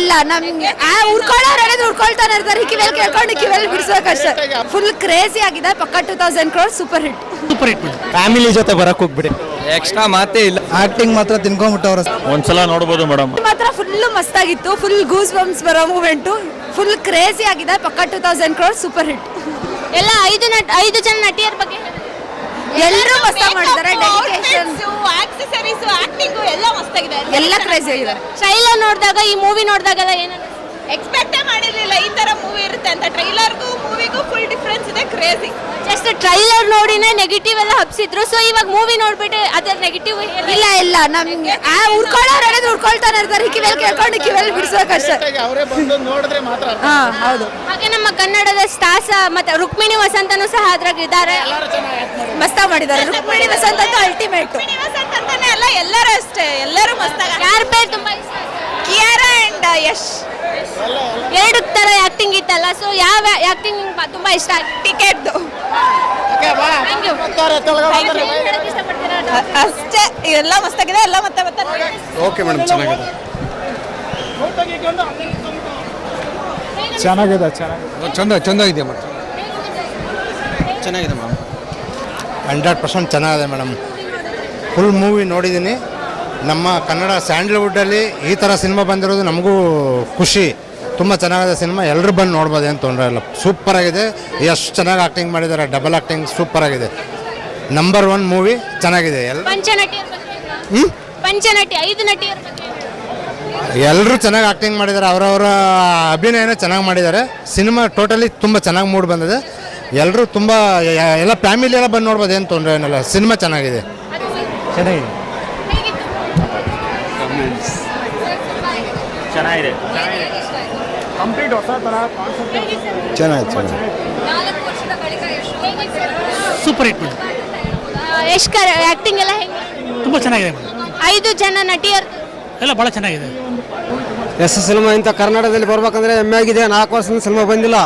ಇಲ್ಲ ನಮ್ಗೆ ಉಳ್ಕೊಳ್ಳೋರು ಉಳ್ಕೊಳ್ತಾನೆ ಇರ್ತಾರೆ. ಕಿವಿಯಲ್ಲಿ ಕೇಳ್ಕೊಂಡು ಕಿವಿಯಲ್ಲಿ ಬಿಡಿಸೋಕಷ್ಟೇ. ಫುಲ್ ಕ್ರೇಜಿ ಆಗಿದೆ. ಪಕ್ಕ 2000 crore ಸೂಪರ್ ಹಿಟ್. ಫ್ಯಾಮಿಲಿ ಜೊತೆ ಬರಕ್ ಹೋಗ್ಬಿಡಿ. ಎಕ್ಸ್ಟ್ರಾ ಮಾತೇ ಇಲ್ಲ. ಆಕ್ಟಿಂಗ್ ಮಾತ್ರ ತಿನ್ಕೊಂಡ್ಬಿಟ್ಟವ್ರ. ಒಂದ್ಸಲ ನೋಡ್ಬೋದು ಮೇಡಮ್. ಮಾತ್ರ ಫುಲ್ ಮಸ್ತ್ ಆಗಿತ್ತು. ಫುಲ್ ಗೂಸ್ ಬಂಪ್ಸ್ ಬರೋ ಮೂಮೆಂಟು. ಫುಲ್ ಕ್ರೇಜಿ ಆಗಿದೆ. ಪಕ್ಕ 2000 crore ಸೂಪರ್ ಹಿಟ್. ಎಲ್ಲ 5 ಜನ ನಟಿಯರ ಬಗ್ಗೆ ಎಲ್ಲರೂ ಮಸ್ತಾಗಿ ಮಾಡಿದ್ದಾರೆ. ಡೆಡಿಕೇಶನ್, ಆಕ್ಸೆಸರೀಸ್, ಆಕ್ಟಿಂಗ್ ಎಲ್ಲ ಮಸ್ತಾಗಿದೆ. ಎಲ್ಲ ಕ್ರೇಜಿ ಆಗಿದೆ. ಟ್ರೈಲರ್ ನೋಡಿದಾಗ ಈ ಮೂವಿ ನೋಡಿದಾಗೆಲ್ಲ ಏನನ್ನ ಎಕ್ಸ್ಪೆಕ್ಟೇ ಮಾಡಿರಲಿಲ್ಲ ಈ ತರ ಮೂವಿ ಇರುತ್ತೆ ಅಂತ. ಟ್ರೈಲರ್ಗೂ ಮೂವಿಗೂ ಫುಲ್ ಡಿಫ್ರೆನ್ಸ್ ಇದೆ. ಕ್ರೇಜಿ. ಜಸ್ಟ್ ಟ್ರೈಲರ್ ನೋಡಿನೇ ನೆಗೆಟಿವ್ ಎಲ್ಲ ಹಬ್ಸಿದ್ರು. ಸೊ ಇವಾಗ ಮೂವಿ ನೋಡ್ಬಿಟ್ಟು ಅದರ ನೆಗೆಟಿವ್ ಇಲ್ಲ ನಮ್ಗೆ ಉಳ್ಕೊಳ್ಳೋರು ಉಳ್ಕೊಳ್ತಾನೆ ಇರ್ತಾರೆ. ಕಿವಿಯಲ್ಲಿ ಕೇಳ್ಕೊಂಡು ಕಿವಿಯಲ್ಲಿ ಬಿಡಿಸೋಕಷ್ಟೇ. ಅವರೇ ಬಂದು ನೋಡಿದ್ರೆ ಮಾತ್ರ. ಹೌದು. ಹಾಗೆ ನಮ್ಮ ಕನ್ನಡದ ಸ್ಟಾರ್ಸ್ ಮತ್ತೆ ರುಕ್ಮಿಣಿ ವಸಂತನು ಸಹ ಅದ್ರಾಗಿದ್ದಾರೆ. ಮಸ್ತಾಗಿ ಮಾಡಿದ್ದಾರೆ. ರುಕ್ಮಿಣಿ ವಸಂತ ಅಂತೂ ಅಲ್ಟಿಮೇಟ್. ವಸಂತ್ ಅಂತಾನೆ ಅಲ್ಲ, ಎಲ್ಲರೂ ಅಷ್ಟೇ. ಎಲ್ಲರೂ ಮಸ್ತಾಗ. ಯಾರ പേര് ತುಂಬಾ ಇಷ್ಟ? ಕಿಯಾರಾ ಅಂಡ್ ಯಶ್. ಎರಡು ತರ ಆಕ್ಟಿಂಗ್ ಇತ್ತಲ್ಲ. ಸೊ ಯಾವ ಆಕ್ಟಿಂಗ್ ತುಂಬಾ ಇಷ್ಟ ಆಯ್ತು? ಟಿಕೆಟ್ ಅಷ್ಟೇ. ಎಲ್ಲ ಮಸ್ತಾಗಿದೆ. ಎಲ್ಲ ಮತ್ತೆ ಓಕೆ ಮೇಡಮ್, ಚೆನ್ನಾಗಿದೆ. ಚೆನ್ನಾಗಿದೆ ಮೇಡಮ್. ಚೆನ್ನಾಗಿದೆ ಮೇಡಮ್. 100% ಚೆನ್ನಾಗಿದೆ ಮೇಡಮ್. ಫುಲ್ ಮೂವಿ ನೋಡಿದ್ದೀನಿ. ನಮ್ಮ ಕನ್ನಡ ಸ್ಯಾಂಡಲ್ವುಡ್ಡಲ್ಲಿ ಈ ಥರ ಸಿನಿಮಾ ಬಂದಿರೋದು ನಮಗೂ ಖುಷಿ. ತುಂಬ ಚೆನ್ನಾಗಿದೆ ಸಿನಿಮಾ. ಎಲ್ಲರೂ ಬಂದು ನೋಡ್ಬೋದು, ಏನು ತೊಂದರೆ ಇಲ್ಲ. ಸೂಪರಾಗಿದೆ. ಎಷ್ಟು ಚೆನ್ನಾಗಿ ಆ್ಯಕ್ಟಿಂಗ್ ಮಾಡಿದ್ದಾರೆ. ಡಬಲ್ ಆ್ಯಕ್ಟಿಂಗ್ ಸೂಪರಾಗಿದೆ. ನಂಬರ್ 1 ಮೂವಿ ಚೆನ್ನಾಗಿದೆ. ಪಂಚನಟಿ 5 ನಟಿಯರ ಬಗ್ಗೆ ಎಲ್ಲರೂ ಚೆನ್ನಾಗಿ ಆ್ಯಕ್ಟಿಂಗ್ ಮಾಡಿದ್ದಾರೆ. ಅವರವರ ಅಭಿನಯನ ಚೆನ್ನಾಗಿ ಮಾಡಿದ್ದಾರೆ. ಸಿನಿಮಾ ಟೋಟಲಿ ತುಂಬ ಚೆನ್ನಾಗಿ ಮೂಡ್ ಬಂದಿದೆ. ಎಲ್ಲರೂ ತುಂಬ ಎಲ್ಲ ಫ್ಯಾಮಿಲಿ ಎಲ್ಲ ಬಂದು ನೋಡ್ಬೋದು, ಏನು ತೊಂದರೆ ಏನಿಲ್ಲ. ಸಿನಿಮಾ ಚೆನ್ನಾಗಿದೆ. ಚೆನ್ನಾಗಿದೆ. ಕಂಪ್ಲೀಟ್ ಹೊಸ ಥರ ಚೆನ್ನಾಗಿದೆ. Super hit. ಎಷ್ಟು ಆಕ್ಟಿಂಗ್ ಎಲ್ಲ ಹೆಂಗೆ? ತುಂಬ ಚೆನ್ನಾಗಿದೆ. 5 ಜನ ನಟಿಯರು ಎಲ್ಲ ಭಾಳ ಚೆನ್ನಾಗಿದೆ. ಸಿನಿಮಾ ಇಂಥ ಕರ್ನಾಟಕದಲ್ಲಿ ಬರ್ಬೇಕಂದ್ರೆ ಹೆಮ್ಮೆ ಆಗಿದೆ. 4 ವರ್ಷದಿಂದ ಸಿನಿಮಾ ಬಂದಿಲ್ಲ.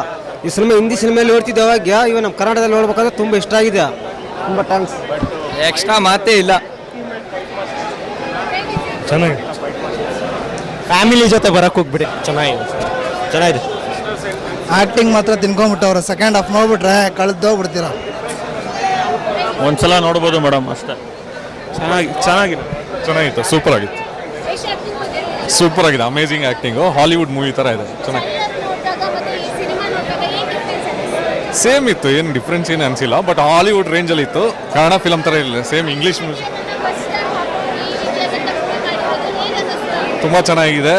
ಈ ಸಿನಿಮಾ ಹಿಂದಿ ಸಿನಿಮಾಯಲ್ಲಿ ನೋಡ್ತಿದ್ದೆ ಅವಾಗ. ಇವಾಗ ನಮ್ಮ ಕರ್ನಾಟಕದಲ್ಲಿ ನೋಡ್ಬೇಕಂದ್ರೆ ತುಂಬ ಇಷ್ಟ ಆಗಿದೆ. ತುಂಬ ಥ್ಯಾಂಕ್ಸ್. ಎಕ್ಸ್ಟ್ರಾ ಮಾತೇ ಇಲ್ಲ. ಚೆನ್ನಾಗಿದೆ. ಫ್ಯಾಮಿಲಿ ಜೊತೆ ಬರಕ್ ಹೋಗ್ಬಿಡಿ. ಚೆನ್ನಾಗಿದೆ. ಆಕ್ಟಿಂಗ್ ಮಾತ್ರ ತಿನ್ಕೊಂಡ್ಬಿಟ್ಟವ್ರ. Second half ನೋಡ್ಬಿಟ್ರೆ ಕಳೆದೋಗ್ಬಿಡ್ತೀರ. ಒಂದ್ಸಲ ನೋಡ್ಬೋದು ಮೇಡಮ್ ಅಷ್ಟೇ. ಚೆನ್ನಾಗಿತ್ತು. ಸೂಪರ್ ಆಗಿತ್ತು. ಸೂಪರ್ ಆಗಿದೆ. Amazing acting. ಹಾಲಿವುಡ್ ಮೂವಿ ಥರ ಇದೆ. ಚೆನ್ನಾಗಿ ಸೇಮ್ ಇತ್ತು. ಏನು ಡಿಫ್ರೆನ್ಸ್ ಏನು ಅನಿಸಿಲ್ಲ. ಬಟ್ ಹಾಲಿವುಡ್ ರೇಂಜಲ್ಲಿ ಇತ್ತು. ಕನ್ನಡ ಫಿಲಮ್ ಥರ ಇಲ್ಲ. ಸೇಮ್ ಇಂಗ್ಲೀಷ್ ಮ್ಯೂಸಿಕ್ ತುಂಬ ಚೆನ್ನಾಗಿದೆ.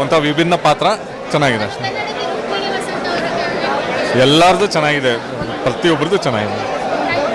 ಒಂಥರ ವಿಭಿನ್ನ ಪಾತ್ರ ಚೆನ್ನಾಗಿದೆ ಅಷ್ಟೇ. ಎಲ್ಲರದು ಚೆನ್ನಾಗಿದೆ. ಪ್ರತಿಯೊಬ್ಬರದು ಚೆನ್ನಾಗಿದೆ.